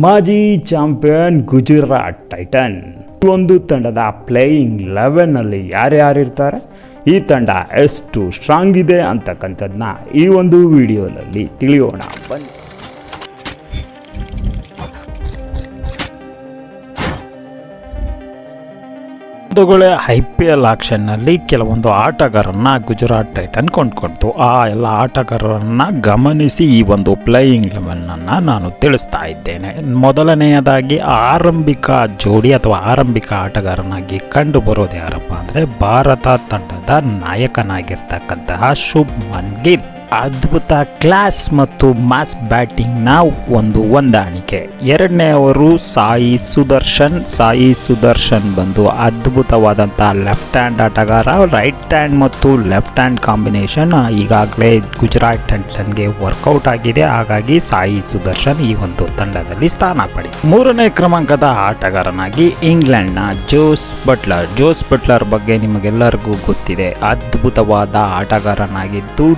ಮಾಜಿ champion Gujarat tighten. ಈ ಒಂದು ತಂಡದ ಪ್ಲೇಯಿಂಗ್ 11ನಲ್ಲಿ ಯಾರ್ಯಾರಿರ್ತಾರೆ, ಈ ತಂಡ ಎಷ್ಟು ಸ್ಟ್ರಾಂಗ್ ಇದೆ ಅಂತಕ್ಕಂಥದ್ದನ್ನ ಈ ಒಂದು ವಿಡಿಯೋದಲ್ಲಿ ತಿಳಿಯೋಣ ಬನ್ನಿ. IPL ಆಕ್ಷನ್ನಲ್ಲಿ ಕೆಲವೊಂದು ಆಟಗಾರರನ್ನ ಗುಜರಾತ್ ಟೈಟನ್ ಕೊಂಡ್ಕೊಳ್ತು. ಆ ಎಲ್ಲ ಆಟಗಾರರನ್ನ ಗಮನಿಸಿ ಈ ಒಂದು ಪ್ಲೇಯಿಂಗ್ 11 ನಾನು ತಿಳಿಸ್ತಾ ಇದ್ದೇನೆ. ಮೊದಲನೆಯದಾಗಿ ಆರಂಭಿಕ ಜೋಡಿ ಅಥವಾ ಆರಂಭಿಕ ಆಟಗಾರನಾಗಿ ಕಂಡು ಬರೋದು ಯಾರಪ್ಪ ಅಂದರೆ ಭಾರತ ತಂಡದ ನಾಯಕನಾಗಿರ್ತಕ್ಕಂತಹ ಶುಭ್ಮನ್ ಗಿಲ್. ಅದ್ಭುತ ಕ್ಲಾಸ್ ಮತ್ತು ಮಾಸ್ ಬ್ಯಾಟಿಂಗ್ನ ಒಂದು ಹೊಂದಾಣಿಕೆ. ಎರಡನೆಯವರು ಸಾಯಿ ಸುದರ್ಶನ್ ಬಂದು ಅದ್ಭುತವಾದಂಥ ಲೆಫ್ಟ್ ಹ್ಯಾಂಡ್ ಆಟಗಾರ. ರೈಟ್ ಹ್ಯಾಂಡ್ ಮತ್ತು ಲೆಫ್ಟ್ ಹ್ಯಾಂಡ್ ಕಾಂಬಿನೇಷನ್ ಈಗಾಗಲೇ ಗುಜರಾತ್ ಟೈಟನ್ಗೆ ವರ್ಕೌಟ್ ಆಗಿದೆ. ಹಾಗಾಗಿ ಸಾಯಿ ಸುದರ್ಶನ್ ಈ ಒಂದು ತಂಡದಲ್ಲಿ ಸ್ಥಾನ ಪಡಿ. ಮೂರನೇ ಕ್ರಮಾಂಕದ ಆಟಗಾರನಾಗಿ ಇಂಗ್ಲೆಂಡ್ನ ಜೋಸ್ ಬಟ್ಲರ್ ಬಗ್ಗೆ ನಿಮಗೆಲ್ಲರಿಗೂ ಗೊತ್ತಿದೆ. ಅದ್ಭುತವಾದ ಆಟಗಾರನಾಗಿದ್ದು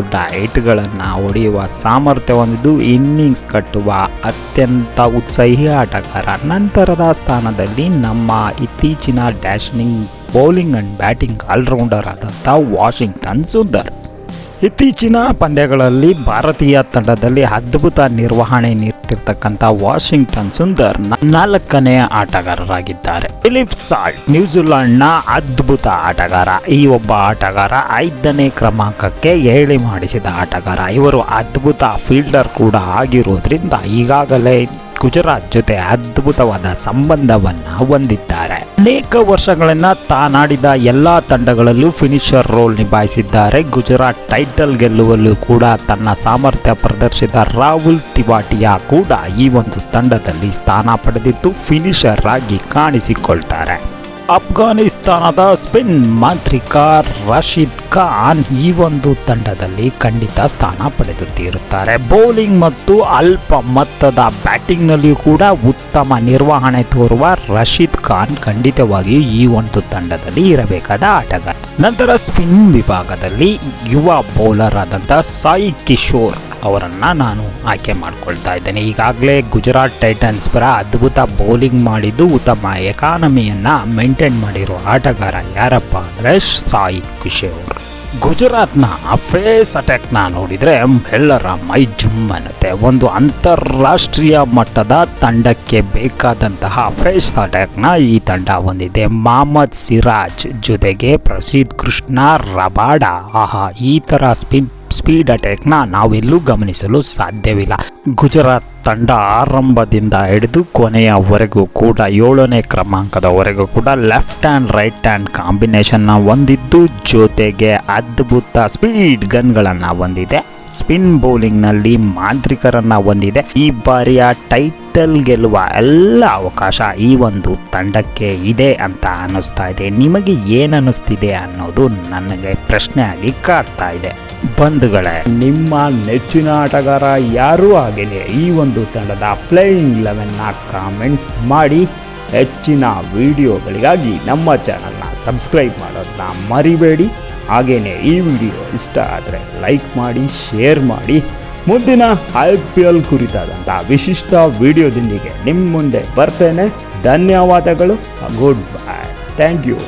ದೊಡ್ಡ ಏಟ್ಗಳನ್ನು ಹೊಡೆಯುವ ಸಾಮರ್ಥ್ಯ ಹೊಂದಿದ್ದು ಇನ್ನಿಂಗ್ಸ್ ಕಟ್ಟುವ ಅತ್ಯಂತ ಉತ್ಸಾಹಿ ಆಟಗಾರ. ನಂತರದ ಸ್ಥಾನದಲ್ಲಿ ನಮ್ಮ ಇತ್ತೀಚಿನ dashing bowling and batting all rounder ಆದಂಥ ವಾಷಿಂಗ್ಟನ್ ಸುಂದರ್. ಇತ್ತೀಚಿನ ಪಂದ್ಯಗಳಲ್ಲಿ ಭಾರತೀಯ ತಂಡದಲ್ಲಿ ಅದ್ಭುತ ನಿರ್ವಹಣೆ ನೀಡುತ್ತಿರ್ತಕ್ಕಂಥ ವಾಷಿಂಗ್ಟನ್ ಸುಂದರ್ 4ನೇ ಆಟಗಾರರಾಗಿದ್ದಾರೆ. ಫಿಲಿಪ್ ಸಾಲ್ಟ್ ನ್ಯೂಜಿಲೆಂಡ್ನ ಅದ್ಭುತ ಆಟಗಾರ. ಈ ಒಬ್ಬ ಆಟಗಾರ 5ನೇ ಕ್ರಮಾಂಕಕ್ಕೆ ಏಳಿ ಮಾಡಿಸಿದ ಆಟಗಾರ. ಇವರು ಅದ್ಭುತ ಫೀಲ್ಡರ್ ಕೂಡ ಆಗಿರೋದ್ರಿಂದ ಈಗಾಗಲೇ ಗುಜರಾತ್ ಜೊತೆ ಅದ್ಭುತವಾದ ಸಂಬಂಧವನ್ನು ಹೊಂದಿದ್ದಾರೆ. ಅನೇಕ ವರ್ಷಗಳಿಂದ ತಾನಾಡಿದ ಎಲ್ಲ ತಂಡಗಳಲ್ಲೂ ಫಿನಿಷರ್ ರೋಲ್ ನಿಭಾಯಿಸಿದ್ದಾರೆ. ಗುಜರಾತ್ ಟೈಟಲ್ ಗೆಲ್ಲುವಲ್ಲೂ ಕೂಡ ತನ್ನ ಸಾಮರ್ಥ್ಯ ಪ್ರದರ್ಶಿಸಿದ ರಾಹುಲ್ ತಿವಾಟಿಯಾ ಕೂಡ ಈ ಒಂದು ತಂಡದಲ್ಲಿ ಸ್ಥಾನ ಪಡೆದಿದ್ದು ಫಿನಿಷರ್ ಆಗಿ ಕಾಣಿಸಿಕೊಳ್ತಾರೆ. ಅಫ್ಘಾನಿಸ್ತಾನದ ಸ್ಪಿನ್ ಮಾಂತ್ರಿಕ ರಶೀದ್ ಖಾನ್ ಈ ಒಂದು ತಂಡದಲ್ಲಿ ಖಂಡಿತ ಸ್ಥಾನ ಪಡೆದುತ್ತಿರುತ್ತಾರೆ. ಬೌಲಿಂಗ್ ಮತ್ತು ಅಲ್ಪ ಮೊತ್ತದ ಬ್ಯಾಟಿಂಗ್ನಲ್ಲಿಯೂ ಕೂಡ ಉತ್ತಮ ನಿರ್ವಹಣೆ ತೋರುವ ರಶೀದ್ ಖಾನ್ ಖಂಡಿತವಾಗಿಯೂ ಈ ಒಂದು ತಂಡದಲ್ಲಿ ಇರಬೇಕಾದ ಆಟಗಾರ. ನಂತರ ಸ್ಪಿನ್ ವಿಭಾಗದಲ್ಲಿ ಯುವ ಬೌಲರ್ ಆದಂಥ ಸಾಯಿ ಕಿಶೋರ್ ಅವರನ್ನು ನಾನು ಆಯ್ಕೆ ಮಾಡ್ಕೊಳ್ತಾ ಇದ್ದೇನೆ. ಈಗಾಗಲೇ ಗುಜರಾತ್ ಟೈಟನ್ಸ್ ಪರ ಅದ್ಭುತ ಬೌಲಿಂಗ್ ಮಾಡಿದ್ದು ಉತ್ತಮ ಎಕಾನಮಿಯನ್ನು ಮೇಂಟೈನ್ ಮಾಡಿರೋ ಆಟಗಾರ ಯಾರಪ್ಪ ಅಂದರೆ ಸಾಯಿ ಕಿಶೋರ್. ಗುಜರಾತ್ನ ಫೇಸ್ ಅಟ್ಯಾಕ್ನ ನೋಡಿದರೆ ಎಲ್ಲರ ಮೈ ಜುಮ್ ಅನ್ನುತ್ತೆ. ಒಂದು ಅಂತಾರಾಷ್ಟ್ರೀಯ ಮಟ್ಟದ ತಂಡಕ್ಕೆ ಬೇಕಾದಂತಹ ಫೇಸ್ ಅಟ್ಯಾಕ್ನ ಈ ತಂಡ ಹೊಂದಿದೆ. ಮೊಹಮ್ಮದ್ ಸಿರಾಜ್ ಜೊತೆಗೆ ಪ್ರಸಿದ್ಧ ಕೃಷ್ಣ ರಬಾಡ. ಈ ಥರ ಸ್ಪೀಡ್ ಅಟ್ಯಾಕ್ನ ನಾವೆಲ್ಲೂ ಗಮನಿಸಲು ಸಾಧ್ಯವಿಲ್ಲ. ಗುಜರಾತ್ ತಂಡ ಆರಂಭದಿಂದ ಹಿಡಿದು ಕೊನೆಯವರೆಗೂ ಕೂಡ 7ನೇ ಕ್ರಮಾಂಕದವರೆಗೂ ಕೂಡ ಲೆಫ್ಟ್ ಹ್ಯಾಂಡ್ ರೈಟ್ ಹ್ಯಾಂಡ್ ಕಾಂಬಿನೇಷನ್ನ ಹೊಂದಿದ್ದು ಜೊತೆಗೆ ಅದ್ಭುತ ಸ್ಪೀಡ್ ಗನ್ಗಳನ್ನು ಹೊಂದಿದೆ. ಸ್ಪಿನ್ ಬೌಲಿಂಗ್ನಲ್ಲಿ ಮಾಂತ್ರಿಕರನ್ನು ಹೊಂದಿದೆ. ಈ ಬಾರಿಯ ಟೈಟಲ್ ಗೆಲ್ಲುವ ಎಲ್ಲ ಅವಕಾಶ ಈ ಒಂದು ತಂಡಕ್ಕೆ ಇದೆ ಅಂತ ಅನ್ನಿಸ್ತಾ ಇದೆ. ನಿಮಗೆ ಏನನ್ನಿಸ್ತಿದೆ ಅನ್ನೋದು ನನಗೆ ಪ್ರಶ್ನೆಯಾಗಿ ಕಾಡ್ತಾ ಇದೆ. ಬಂಧುಗಳೇ, ನಿಮ್ಮ ನೆಚ್ಚಿನ ಆಟಗಾರ ಯಾರೂ ಆಗಿಲ್ಲ ಈ ಒಂದು ತಂಡದ ಪ್ಲೇಯಿಂಗ್ 11ನ ಕಾಮೆಂಟ್ ಮಾಡಿ. ಹೆಚ್ಚಿನ ವಿಡಿಯೋಗಳಿಗಾಗಿ ನಮ್ಮ ಚಾನಲ್ನ ಸಬ್ಸ್ಕ್ರೈಬ್ ಮಾಡೋದನ್ನ ಮರಿಬೇಡಿ. ಹಾಗೆಯೇ ಈ ವಿಡಿಯೋ ಇಷ್ಟ ಆದರೆ ಲೈಕ್ ಮಾಡಿ, ಶೇರ್ ಮಾಡಿ. ಮುಂದಿನ IPL ಕುರಿತಾದಂಥ ವಿಶಿಷ್ಟ ವಿಡಿಯೋದೊಂದಿಗೆ ನಿಮ್ಮ ಮುಂದೆ ಬರ್ತೇನೆ. ಧನ್ಯವಾದಗಳು. Good bye. Thank you.